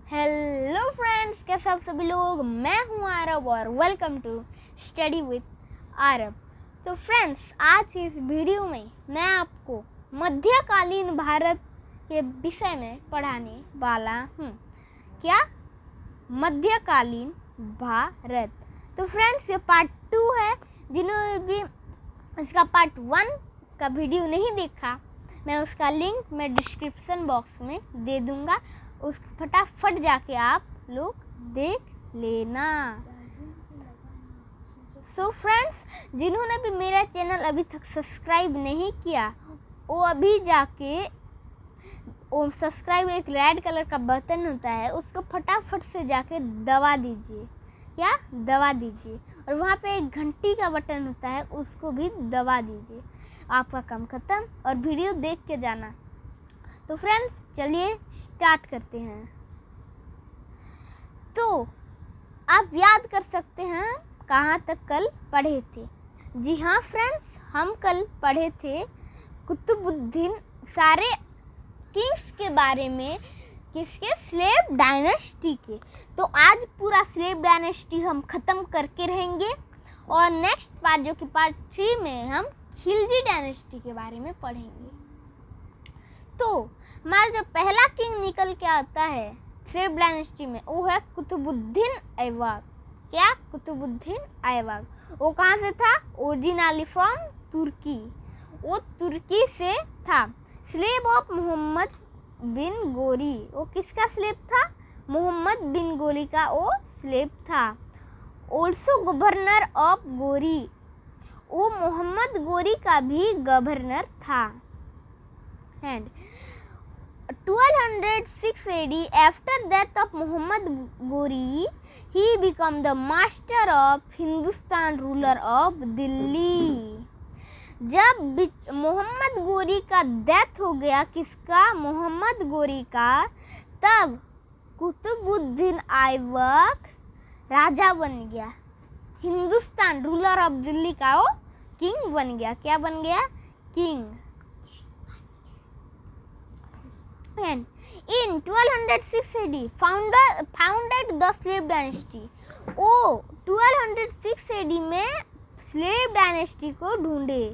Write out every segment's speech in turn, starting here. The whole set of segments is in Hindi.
हेलो फ्रेंड्स, कैसे आप सभी लोग। मैं हूं आरब और वेलकम टू स्टडी विद आरब। तो फ्रेंड्स, आज की इस वीडियो में मैं आपको मध्यकालीन भारत के विषय में पढ़ाने वाला हूं। क्या? मध्यकालीन भारत। तो फ्रेंड्स, ये पार्ट 2 है। जिन्होंने भी इसका पार्ट 1 का वीडियो नहीं देखा, मैं उसका लिंक मैं डिस्क्रिप्शन बॉक्स में दे दूंगा। उस फटाफट जाके आप लोग देख लेना। सो फ्रेंड्स, जिन्होंने भी मेरा चैनल अभी तक सब्सक्राइब नहीं किया, वो अभी जाके वो सब्सक्राइब एक रेड कलर का बटन होता है, उसको फटाफट से जाके दबा दीजिए। क्या? दबा दीजिए। और वहाँ पे एक घंटी का बटन होता है, उसको भी दबा दीजिए। आपका काम खत्म और वीडियो देख के जाना। तो फ्रेंड्स, चलिए स्टार्ट करते हैं। तो आप याद कर सकते हैं कहाँ तक कल पढ़े थे। जी हाँ फ्रेंड्स, हम कल पढ़े थे कुतुबुद्दीन सारे किंग्स के बारे में। किसके? स्लेव डायनेस्टी के। तो आज पूरा स्लेव डायनेस्टी हम ख़त्म करके रहेंगे और नेक्स्ट पार्ट जो कि पार्ट 3 में हम खिलजी डायनेस्टी के बारे में पढ़ेंगे। तो हमारा जो पहला किंग निकल के आता है स्लेव डायनेस्टी में, वो है कुतुबुद्दीन ऐबक। क्या? कुतुबुद्दीन ऐबक। वो कहाँ से था? ओरिजिनली फ्रॉम तुर्की। वो तुर्की से था। स्लेव ऑफ मोहम्मद बिन गोरी। वो किसका स्लेव था? मोहम्मद बिन गोरी का वो स्लेव था। ऑल्सो गवर्नर ऑफ गोरी। वो मोहम्मद गोरी का भी गवर्नर था। And 1206 AD, after death of Muhammad Ghori, he became the master of Hindustan, ruler of Delhi. जब मोहम्मद गोरी का डेथ हो गया, किसका? मोहम्मद गोरी का, तब कुतुबुद्दीन ऐबक राजा बन गया। हिंदुस्तान, रूलर ऑफ दिल्ली का वो किंग बन गया। क्या बन गया? King. And in 1206 AD, founded the slave dynasty. ओ 1206 AD में स्लेव डायनेस्टी को ढूंढे।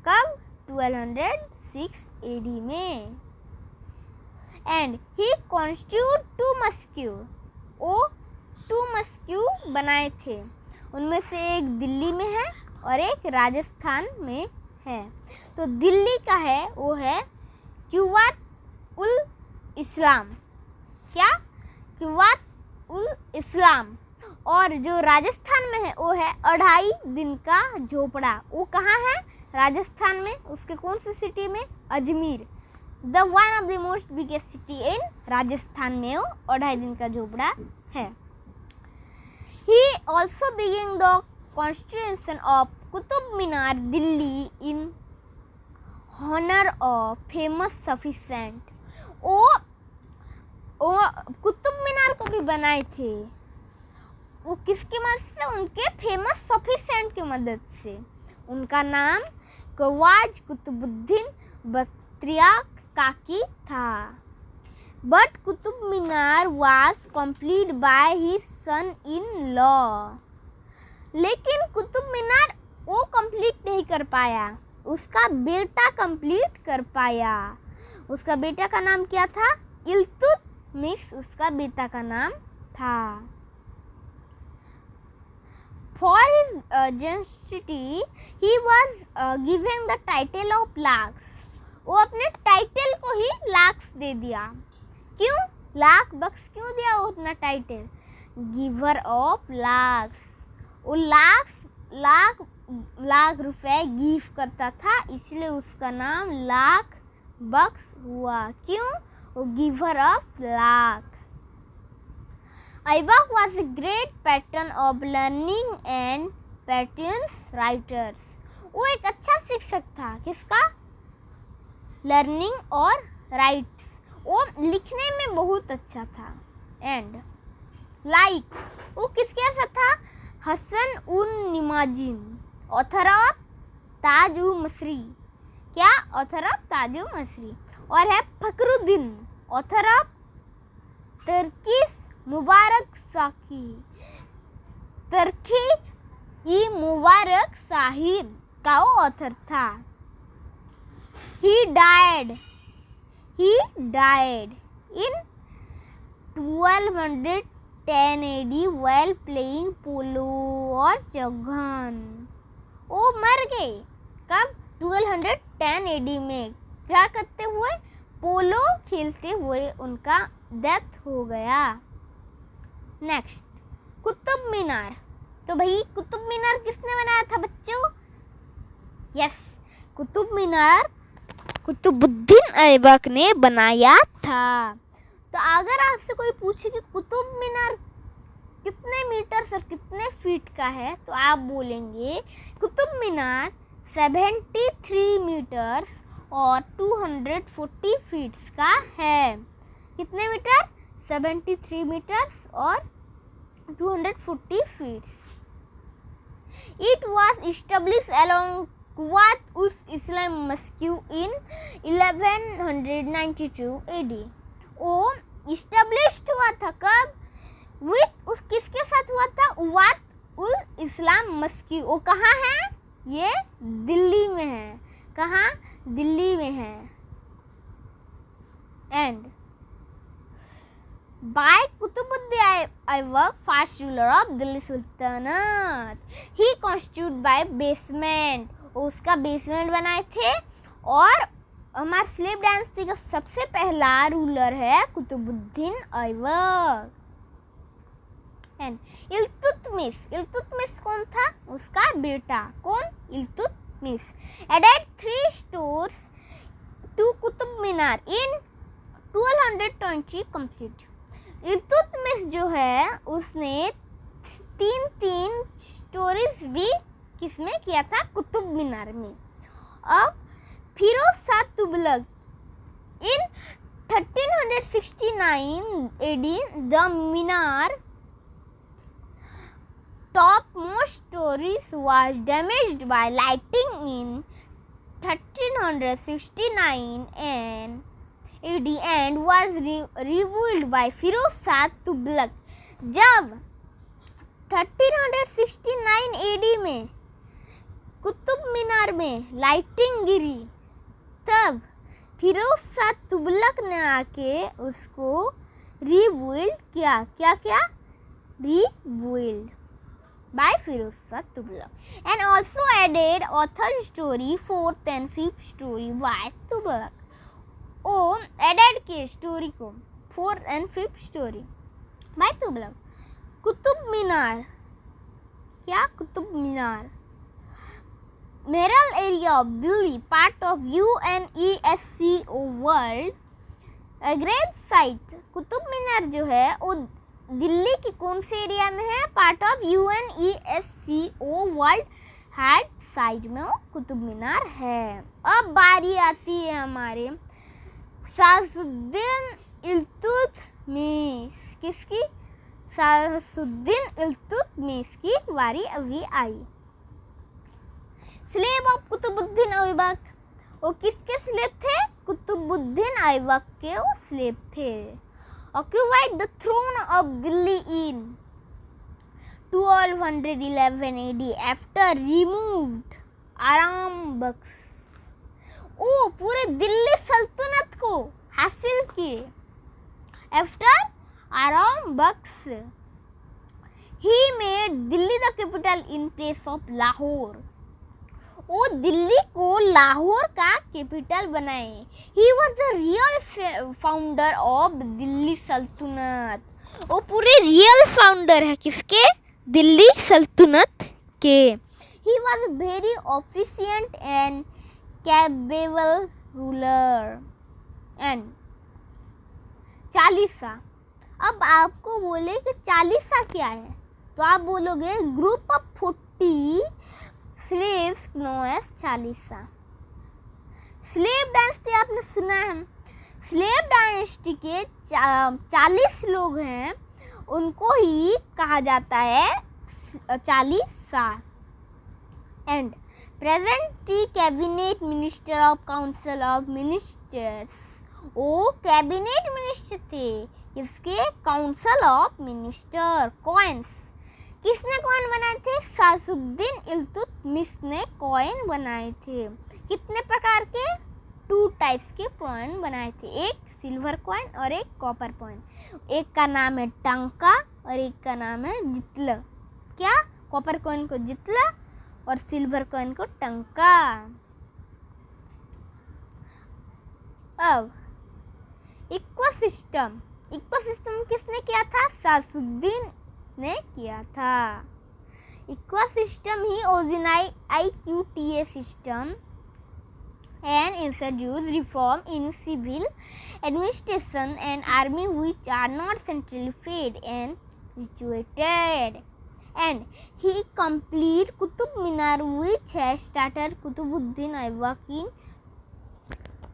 कब? 1206 AD में। And he constitute 2 mosque. वो 2 मस्क्यू बनाए थे। उनमें से एक दिल्ली में है और एक राजस्थान में है। तो दिल्ली का है वो है क्यूवात उल इस्लाम। क्या? क्यूवात उल इस्लाम। और जो राजस्थान में है वो है 2.5 दिन का झोपड़ा। वो कहाँ है? राजस्थान में। उसके कौन सी सिटी में? Ajmer. The one of the most biggest city in Rajasthan में वो 2.5 दिन का झोपड़ा है। He also begin the constitution of Qutub Minar Delhi in honour of famous sufficient. वो कुतुब मीनार को भी बनाए थे। वो किसकी मदद से? उनके फेमस सफिशिएंट की मदद से। उनका नाम ख्वाजा कुतुबुद्दीन बख्तियार काकी था। But Qutub Minar was complete by his son in law. लेकिन कुतुब मीनार वो कंप्लीट नहीं कर पाया, उसका बेटा कंप्लीट कर पाया। उसका बेटा का नाम क्या था? इल्तुतमिश उसका बेटा का नाम था। For his generosity, he was given the title of Lax. वो अपने टाइटल को ही लाक्स दे दिया। क्यों? लाख बक्स क्यों दिया वो अपना टाइटल? Giver of lakhs. वो लाख रुपए गिव करता था, इसलिए उसका नाम लाख बक्स हुआ। क्यों? वो giver of lakh. Aibak was a great patron of learning and patience writers. वो एक अच्छा शिक्षक था। किसका? लर्निंग और राइट्स। वो लिखने में बहुत अच्छा था। एंड वो किसके ऐसा था? हसन उन निमाजिम, ऑथर ऑफ ताज उ मसरी। क्या? ऑथर ऑफ ताज उ मसरी। और है फखरुद्दीन, ऑथर ऑफ तर्किश मुबारक साकी तरकी मुबारक साहिब का वो ऑथर था। He died in 1210 AD while playing polo और चौघन। वो मर गए कब? 1210 AD में। क्या करते हुए? पोलो खेलते हुए उनका डेथ हो गया। नेक्स्ट, कुतुब मीनार। तो भाई कुतुब मीनार किसने बनाया था बच्चों? यस, कुतुब मीनार कुतुबुद्दीन ऐबक ने बनाया था। तो अगर आपसे कोई पूछे कि कुतुब मीनार कितने मीटर और कितने फीट का है, तो आप बोलेंगे कुतुब मीनार 73 मीटर्स और 240 फीट्स का है। कितने मीटर? 73 मीटर्स और 240 feats. It was established along Quwat-uz-Islam Mosque in 1192 AD। वो इस्टेब्लिश्ड हुआ था कब? उस किसके साथ हुआ था? क्वात-उल-इस्लाम मस्की। वो कहाँ है? ये दिल्ली में है। कहाँ? दिल्ली में है। And by Qutubuddin Aibak, first ruler of Delhi sultanate. He constitute by basement, उसका बेसमेंट बनाए थे। और हमारे स्लेव डायनेस्टी का सबसे पहला रूलर है कुतुबुद्दीन ऐबक। एंड इल्तुतमिश कौन था? उसका बेटा। कौन? Iltutmish. Added 3 storeys to Qutub Minar in 1220 complete. Iltutmish जो है उसने 3 स्टोरीज भी किसमें किया था? कुतुब मीनार में। अब फिरोज शाह तुगलक इन 1369 AD the Minar topmost stories was damaged by lightning in 1369 AD and was rebuilt by Firoz Shah Tughlaq। जब 1369 AD में कुतुब मीनार में लाइटिंग गिरी, तब फिरोज शाह तुगलक ने आके उसको रीबिल्ड किया। क्या क्या? Rebuild by Firoz Shah Tughlaq and also added a third story, fourth and fifth story by Tughlaq। वो added के स्टोरी को fourth and fifth story by Tughlaq। Qutub Minar क्या? Qutub Minar Mehrauli area of Delhi, part of UNESCO world great site. Qutub Minar जो है वो दिल्ली के कौन से एरिया में है? Part of UNESCO world head side में वो कुतुब मीनार है। अब बारी आती है हमारे शाहसुद्दीन इल्तुतमिश। किसकी? शाहसुद्दीन इल्तुतमिश की बारी अभी आई। Slave of Qutubuddin Aibak. वो किसके स्लेव थे? कुतुबुद्दीन ऐबक के वो स्लेव थे। Occupied the throne of Delhi in 1211 AD after removed आराम बख्श। वो पूरे दिल्ली सल्तनत को हासिल किए आफ्टर आराम बख्श। He made Delhi the capital in place of Lahore। वो दिल्ली को लाहौर का कैपिटल बनाए। He was the real founder of Delhi सल्तनत। वो पूरे रियल फाउंडर है किसके? दिल्ली सल्तनत के। He was very ऑफिशिएंट and capable ruler. And Chalisa. अब आपको बोले कि चालीसा क्या है, तो आप बोलोगे group of 40 slaves known as Chalisa. Slave dynasty आपने सुना है। स्लेव डायनेस्टी के 40 लोग हैं, उनको ही कहा जाता है Chalisa. And present cabinet minister of council of ministers. वो कैबिनेट मिनिस्टर थे इसके काउंसिल ऑफ मिनिस्टर कॉइन्स। किसने कॉइन बनाए थे? सासुद्दीन इल्तुतमिश ने कॉइन बनाए थे। कितने प्रकार के? 2 टाइप्स के कॉइन बनाए थे, एक सिल्वर कॉइन और एक कॉपर कॉइन। एक का नाम है टंका और एक का नाम है जितला। क्या? कॉपर कॉइन को जितला और सिल्वर कॉइन को टंका। अब इक्वसिस्टम किसने किया था? सासुद्दीन ने किया था। इक्वसिस्टम ही ओरिजिनाइज IQTA system and introduced reform in civil administration and army which are not centrally fed and situated. And he completed Qutub Minar which has started Qutubuddin Aibak in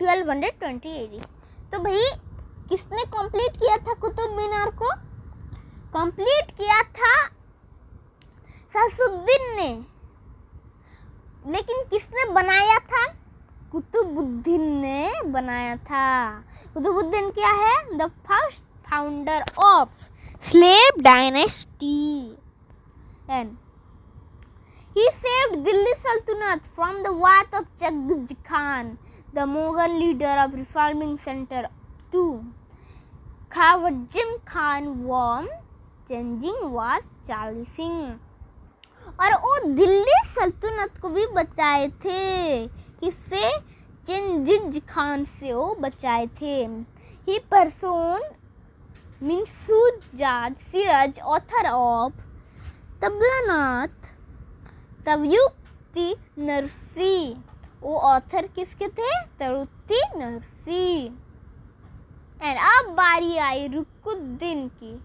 1220 AD. तो भाई किसने कंप्लीट किया था कुतुब मीनार को? कंप्लीट किया था सासुद्दीन ने। लेकिन किसने बनाया था? कुतुबुद्दीन ने बनाया था। कुतुबुद्दीन क्या है? The first founder of slave dynasty and he saved Delhi Sultanate from the wrath of Genghis Khan, the Mughal leader of reforming center to Khwarizm Khan was changing was challenging। और वो दिल्ली सल्तनत को भी बचाए थे। किससे? चेंजिज खान से वो बचाए थे। He person Minhaj Siraj author of तबलानाथ तवयुक्ति नरसी। वो ऑथर किसके थे? तरुत्ति नरसी। एंड अब बारी आई रुकुद्दीन की।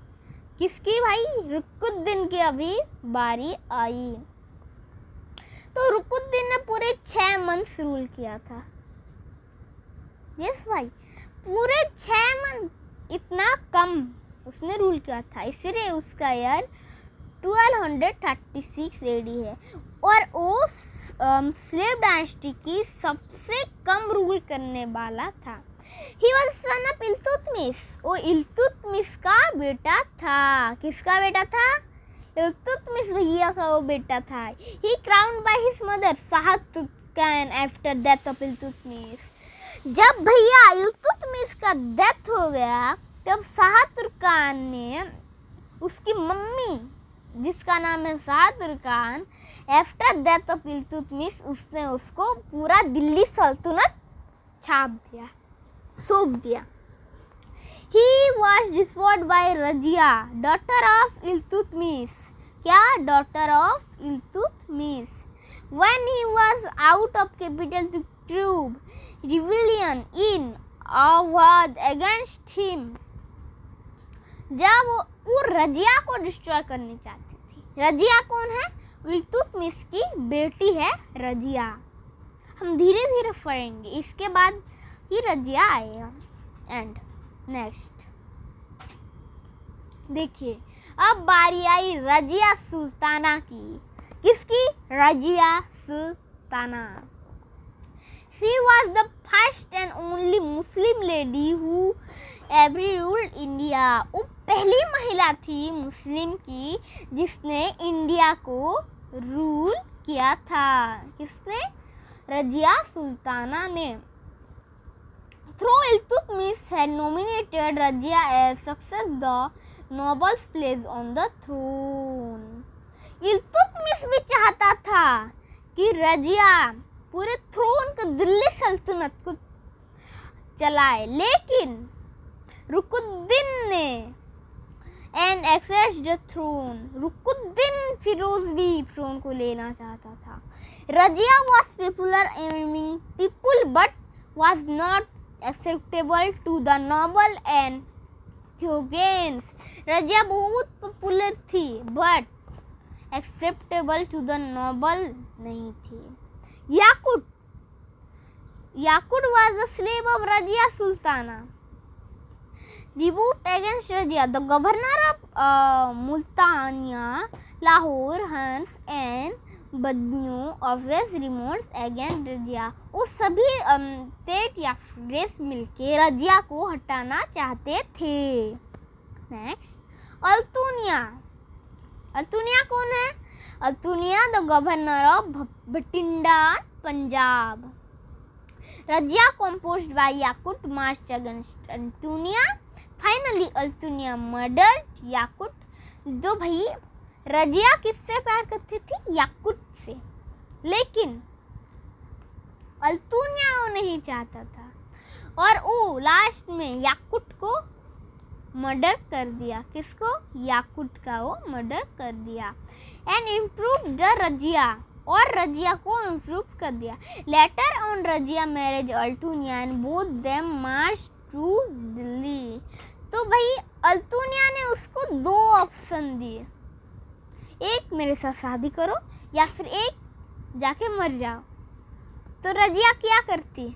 किसकी भाई? रुकुद्दीन की अभी बारी आई। तो रुकुद्दीन ने पूरे 6 मंथ रूल किया था। यस भाई, पूरे 6 मंथ, इतना कम उसने रूल किया था, इसलिए उसका ईयर 1236 AD है। और वो स्लेव डायनेस्टी की सबसे कम रूल करने वाला था। He was son of Iltutmish. वो इल्तुतमिश का बेटा था। किसका बेटा था? इल्तुतमिश भैया का वो बेटा था। He crowned by his mother Shah Turkan after death of Iltutmish. जब भैया इल्तुतमिश का डेथ हो गया तब शाह तुर्कान ने उसकी मम्मी, जिसका नाम है Shah Turkan, after death of Iltutmish उसने उसको पूरा दिल्ली सल्तनत छाप दिया, सौंप दिया। He was destroyed by Razia, daughter of Iltutmish. क्या? Daughter of Iltutmish. When he was out of capital to curb rebellion in Awadh against him. जब वो रजिया को डिस्ट्रॉय करनी चाहती थी। रजिया कौन है? इल्तुतमिश की बेटी है रजिया। हम धीरे धीरे पढ़ेंगे, इसके बाद ही रजिया आएगा। एंड नेक्स्ट देखिए, अब बारी आई रजिया सुल्ताना की। किसकी? Razia Sultana. She was the first and only Muslim lady who ever ruled India. वो पहली महिला थी मुस्लिम की जिसने इंडिया को रूल किया था। किसने? रजिया सुल्ताना ने। Though Iltutmish had nominated Razia as success, the nobles placed on the throne. Iltutmish भी चाहता था कि रजिया पूरे थ्रोन को, दिल्ली सल्तनत को चलाए, लेकिन रुकुद्दीन ने and access the throne. Ruknuddin Firoz भी थ्रोन को लेना चाहता था। Razia was popular among people but was not acceptable to the noble and theogons. Razia बहुत पॉपुलर थी but acceptable to the noble नहीं थी। Yakut was the slave of Razia Sultana. Revolt against Razia, the governor of Multania, Lahore, Hans and Badaun obvious remotes against Razia. वो सभी स्टेट या रेस मिलके रजिया को हटाना चाहते थे। नेक्स्ट, अल्तुनिया। अल्तुनिया कौन है? Altunia the governor of Bathinda, Punjab. Razia composed by Yakut marched against Altunia. Finally Altunia murdered Yakut. जो भाई रजिया किससे प्यार करती थी? याकुत से, लेकिन अल्तुनिया वो नहीं चाहता था और वो लास्ट में याकुत को मर्डर कर दिया। किसको? याकुत का वो मर्डर कर दिया। एंड इम्प्रूव द रजिया, और रजिया को इम्प्रूव कर दिया। Later on Razia marriage Altunia and both them March two Delhi. तो भाई अल्तुनिया ने उसको दो ऑप्शन दिए, एक मेरे साथ शादी करो या फिर एक जाके मर जाओ। तो रजिया क्या करती?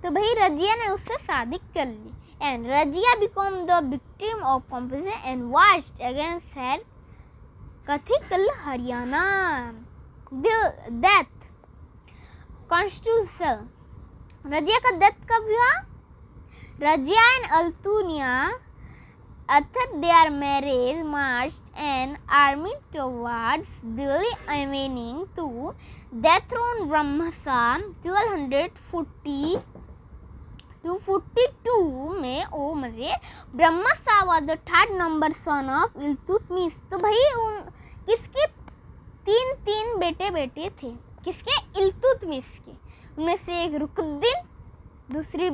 तो भाई रजिया ने उससे शादी कर ली। And Razia become the victim of compassion and ward against her कथिकल हरियाणा डेथ कॉन्स्टिट्यूशन। रजिया का डेथ कब हुआ? Razia and Altunia after their marriage marched an army towards Delhi aiming to dethrone Brahmasa 1240 to 42 में वो मरे। ब्रह्मसा was the third number son of Iltutmish. तो भाई उन किसके तीन बेटे थे? किसके? इल्तुतमिश के। उनमें से एक रुकुद्दीन, दूसरी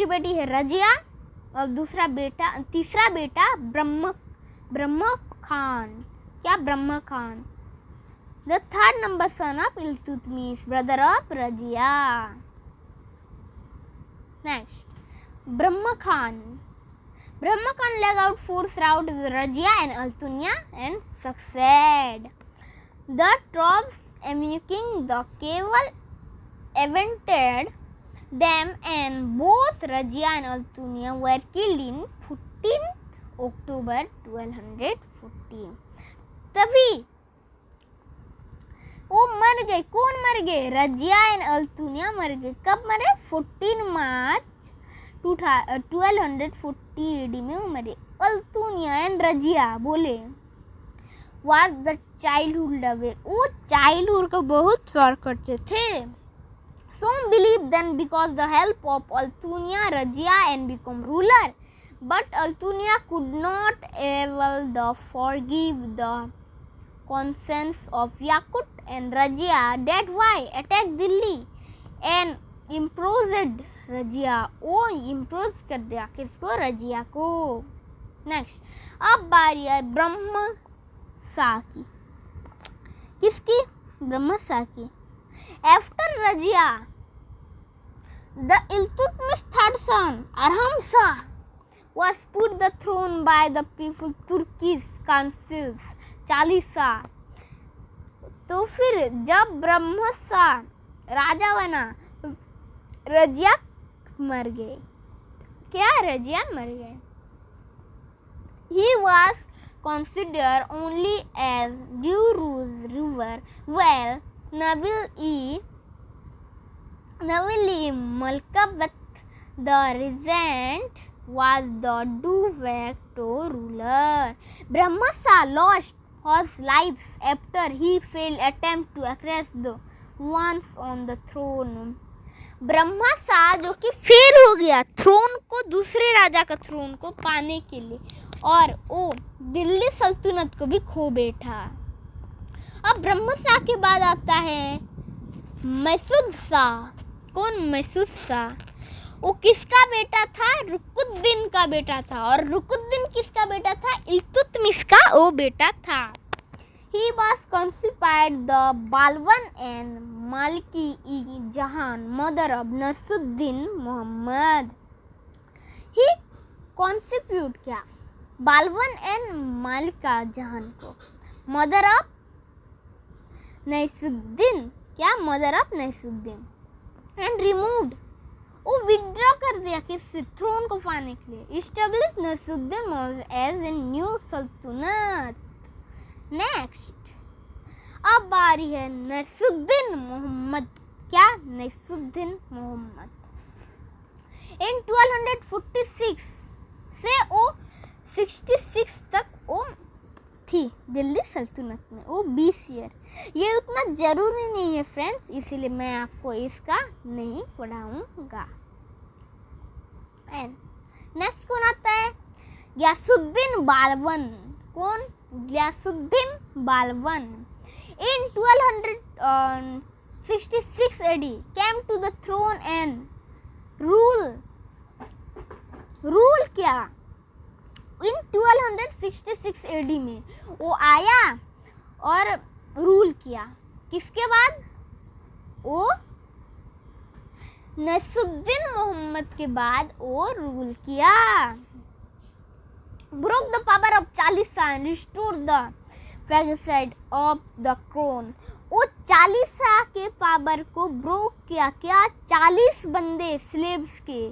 बेटी है रजिया और तीसरा बेटा ब्रह्म खान। क्या? ब्रह्म Khan, the third number son of Iltutmish, brother of Razia. Next, Brahma Khan leg out force rout Rajia and Altunia and succeed. The troops embarking the cable evaded them and both Rajia and Altunia were killed in 14th October 1214. तभी वो मर गए। कौन मर गए? रजिया एंड अल्तुनिया मर गए। कब मरे? 14 मार्च 1240 AD में वो मरे। अल्तुनिया एंड रजिया बोले was the childhood lover, वो चाइल्डहुड को बहुत प्यार करते थे। Some believed then because the help of Altunia, Rajia and become ruler, but Altunia could not able to forgive the conscience of Yakut and Rajia. That's why attacked Delhi and imprisoned Rajia. वो impose कर दिया किसको? रजिया को। नेक्स्ट, अब बारी है ब्रह्मसा की। किसकी? ब्रह्मसा की। After Rajia, the Iltutmish third son Arhamsa was put the throne by the people Turkish councils 40 तो फिर जब ब्रह्मसा राजा बना रजिया मर गए। क्या? रजिया मर गए। He was considered only as Duruz river well Nabil-e Malkabat the regent was the de facto ruler. Brahmasa lost his life after he failed attempt to acquire the once on the throne. ब्रह्मसा जो कि फेल हो गया थ्रोन को, दूसरे राजा का थ्रोन को पाने के लिए, और वो दिल्ली सल्तनत को भी खो बैठा। अब ब्रह्मसा के बाद आता है मैसूद शाह। कौन? मैसूद शाह। वो किसका बेटा था? रुकुद्दीन का बेटा था। और रुकुद्दीन किसका बेटा था? इल्तुतमिश का वो बेटा था। He was conceived the Balwan and Maliki-e-Jahan, mother of Nasruddin Muhammad. He conceived क्या? बालवन एंड मालिका जहान को, मदर ऑफ नैसुद्दीन। क्या? Mother of Nasiruddin. And removed, वो विड्रॉ कर दिया किससे? थ्रोन को पाने के लिए। Establish Nasiruddin as a new sultanate. Next, अब बारी है नैसुद्दीन मोहम्मद। क्या? नैसुद्दीन मोहम्मद। इन 1246 से वो 66 तक वो थी दिल्ली सल्तनत में, वो 20 ईयर। ये उतना ज़रूरी नहीं है फ्रेंड्स, इसीलिए मैं आपको इसका नहीं पढ़ाऊँगा। एंड नेक्स्ट कौन आता है? गयासुद्दीन बालबन। कौन? गयासुद्दीन बालबन। इन 1266 AD came to the throne and rule किया। इन 1266 AD में वो आया और रूल किया। किसके बाद? वो नसीरुद्दीन मोहम्मद के बाद वो रूल किया। broke the power of Chalisa and restored the fratricide of the crown। वो चालीसा के पावर को ब्रोक किया। क्या? 40 बंदे स्लेव्स के,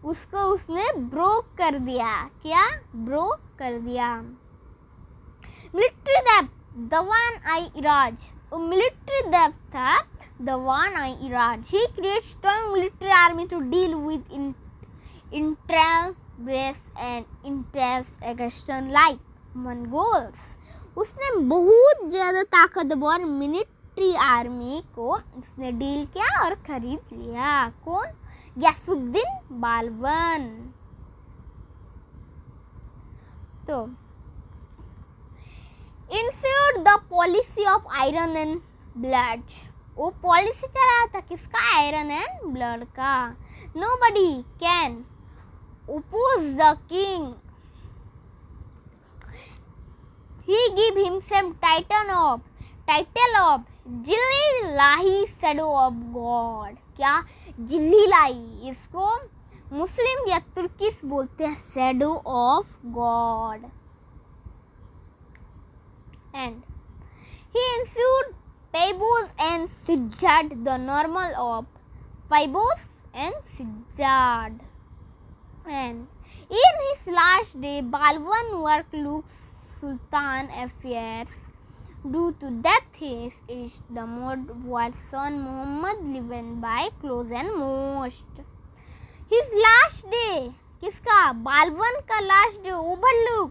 उसको उसने ब्रोक कर दिया। क्या? ब्रोक कर दिया। मिलिट्री डेप्थ दवान आई इराज। वो मिलिट्री डेप्थ था दवान आई इराज। He create strong military army to deal with इंट्रेस and intense aggression like Mongols. उसने बहुत ज़्यादा ताकतवर मिलिट्री आर्मी को उसने डील किया और खरीद लिया। कौन? गयासुद्दीन बालबन। तो institute the policy of iron and blood. वो पॉलिसी चलाया था किसका? आयरन एंड ब्लड का। Nobody can oppose the king। he give himself title of Jilli shadow of God। क्या? जिल्ली, इसको मुस्लिम या तुर्किश बोलते हैं shadow of God। and he ensued Paybos and Sigjad the normal of Paybos and Sigjad। and in his last day Balban worked Luke's Sultan affairs due to death his is the mod son Muhammad lived by close and most। his last day किसका? बालबन का last day overlook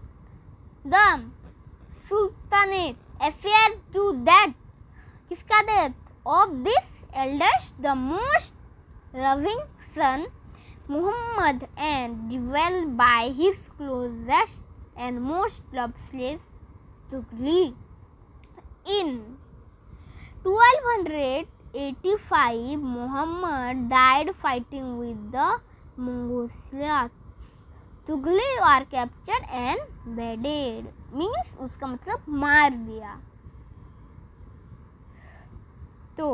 the sultanate affair to that किसका? Death of this eldest the most loving son Muhammad and dwelled by his closest and most loved slave Tughli। In 1285 Muhammad died fighting with the Mongols। Tughli were captured and beheaded, means उसका मतलब मार दिया। तो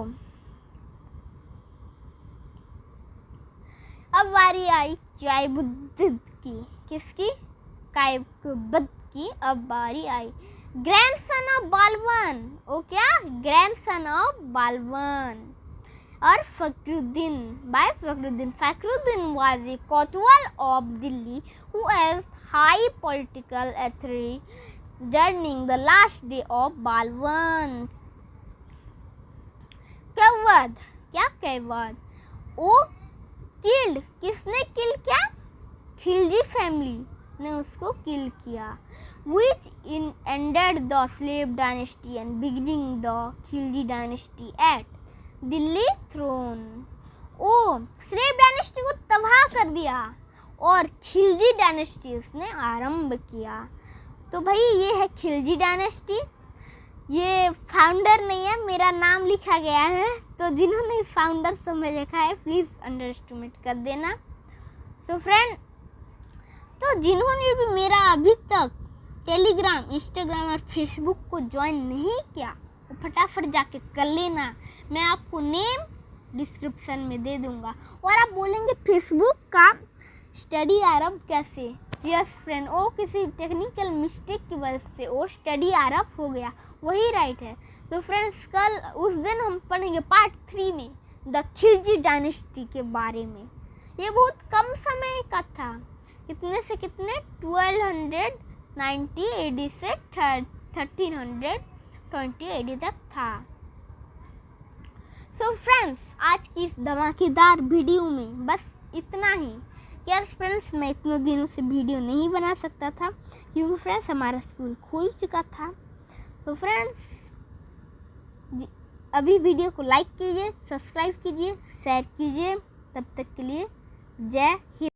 अब बारी आई कायकुब्द की। किसकी? कायकुब्द की। अब बारी आई ग्रैंडसन ऑफ बालबन। ओ क्या? ग्रैंडसन ऑफ बालबन और Fakhruddin by Fakhruddin. Fakhruddin was a kotwal of Delhi who has high political authority during the last day of Balban. Kaiqubad. क्या? कैवद। ओ किल्ड, किसने किल किया? खिलजी फैमिली ने उसको किल किया। which ended the slave dynasty and beginning the Khilji dynasty at Delhi throne। ओ स्लेव डायनेस्टी को तबाह कर दिया और खिलजी डायनेस्टी उसने आरंभ किया। तो भाई ये है खिलजी डायनेस्टी। ये फाउंडर नहीं है, मेरा नाम लिखा गया है, तो जिन्होंने फाउंडर समझ रखा है प्लीज़ अंडर एस्टिमेट कर देना। सो फ्रेंड, तो जिन्होंने भी मेरा अभी तक टेलीग्राम, इंस्टाग्राम और फेसबुक को ज्वाइन नहीं किया वो फटाफट जाके कर लेना। मैं आपको नेम डिस्क्रिप्शन में दे दूंगा। और आप बोलेंगे फेसबुक का स्टडी अरब कैसे? यस फ्रेंड, वो किसी टेक्निकल मिस्टेक की वजह से वो स्टडी अरब हो गया, वही राइट है। तो फ्रेंड्स कल उस दिन हम पढ़ेंगे पार्ट 3 में द खिलजी डायनेस्टी के बारे में। ये बहुत कम समय का था, कितने से कितने 1290 AD से 1320 AD तक था। सो फ्रेंड्स, आज की इस धमाकेदार वीडियो में बस इतना ही। यस फ्रेंड्स, मैं इतने दिनों से वीडियो नहीं बना सकता था क्योंकि फ्रेंड्स हमारा स्कूल खुल चुका था। तो फ्रेंड्स अभी वीडियो को लाइक कीजिए, सब्सक्राइब कीजिए, शेयर कीजिए। तब तक के लिए जय हिंद।